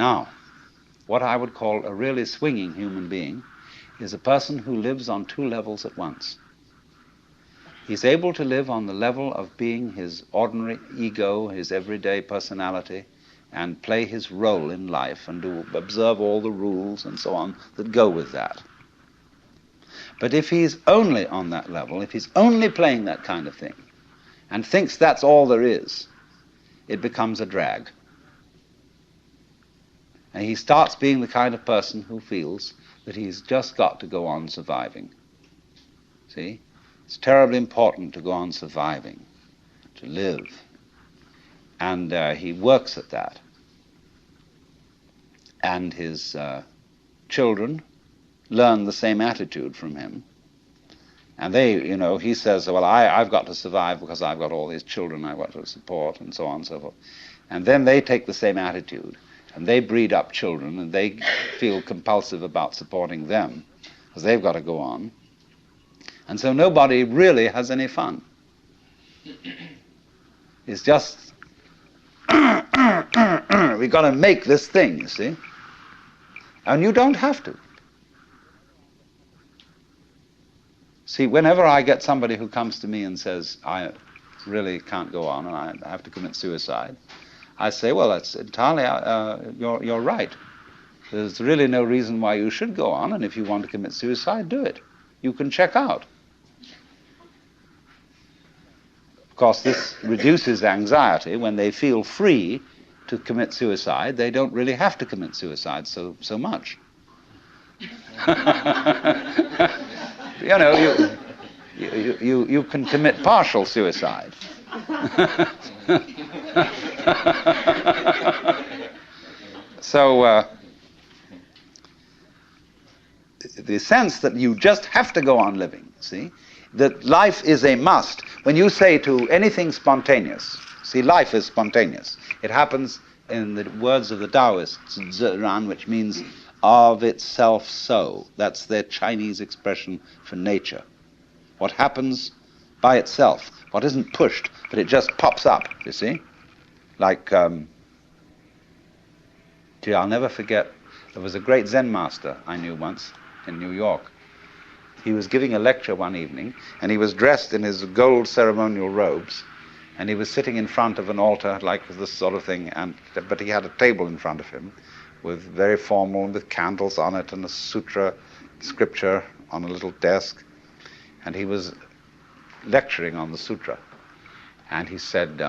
Now, what I would call a really swinging human being is a person who lives on two levels at once. He's able to live on the level of being his ordinary ego, his everyday personality, and play his role in life and observe all the rules and so on that go with that. But if he's only on that level, if he's only playing that kind of thing, and thinks that's all there is, it becomes a drag. And he starts being the kind of person who feels that he's just got to go on surviving. See? It's terribly important to go on surviving, to live. And he works at that. And his children learn the same attitude from him. And they, he says, well, I've got to survive because I've got all these children I've got to support, and so on and so forth. And then they take the same attitude, and they breed up children, and they feel compulsive about supporting them, because they've got to go on. And so nobody really has any fun. It's just, we've got to make this thing, you see? And you don't have to. See, whenever I get somebody who comes to me and says, I really can't go on and I have to commit suicide, I say, well, that's entirely, you're right. There's really no reason why you should go on, and if you want to commit suicide, do it. You can check out. Of course, this reduces anxiety. When they feel free to commit suicide, they don't really have to commit suicide so much. You can commit partial suicide. So the sense that you just have to go on living, see, that life is a must. When you say to anything spontaneous, see, life is spontaneous. It happens, in the words of the Taoists, Ziran, which means of itself so. That's their Chinese expression for nature. What happens by itself, what isn't pushed, but it just pops up, you see? Like, I'll never forget, there was a great Zen master I knew once in New York. He was giving a lecture one evening, and he was dressed in his gold ceremonial robes, and he was sitting in front of an altar like this sort of thing, but he had a table in front of him with very formal, with candles on it, and a sutra scripture on a little desk, and he was lecturing on the sutra. And he said,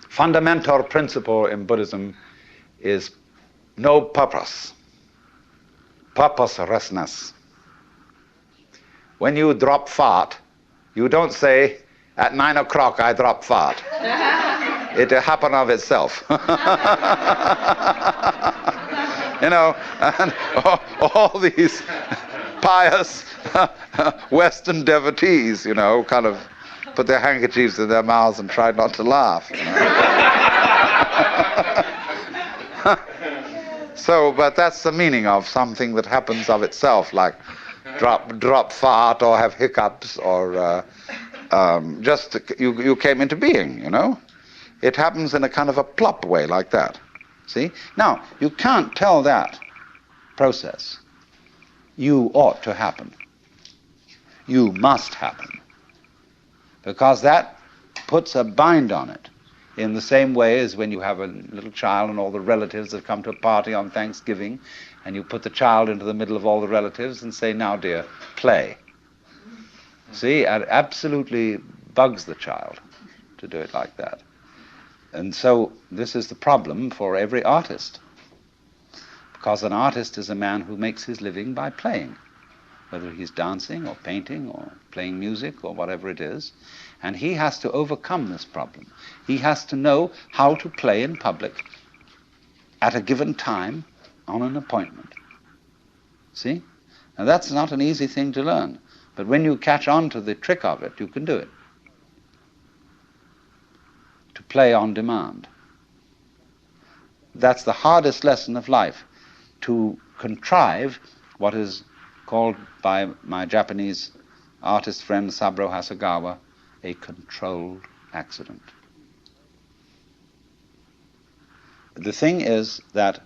fundamental principle in Buddhism is no purpose, purposelessness. When you drop fart, you don't say, at 9 o'clock I drop fart. It happen of itself. And all these pious Western devotees, kind of put their handkerchiefs in their mouths and try not to laugh. So, but that's the meaning of something that happens of itself, like drop fart or have hiccups or just you came into being, It happens in a kind of a plop way like that. See? Now, you can't tell that process, you ought to happen. You must happen. Because that puts a bind on it. In the same way as when you have a little child and all the relatives have come to a party on Thanksgiving, and you put the child into the middle of all the relatives and say, now dear, play. See, it absolutely bugs the child to do it like that. And so this is the problem for every artist. Because an artist is a man who makes his living by playing, whether he's dancing or painting or playing music or whatever it is. And he has to overcome this problem. He has to know how to play in public at a given time on an appointment. See? Now that's not an easy thing to learn. But when you catch on to the trick of it, you can do it. To play on demand. That's the hardest lesson of life. To contrive what is called by my Japanese artist friend Saburo Hasegawa a controlled accident. the thing is that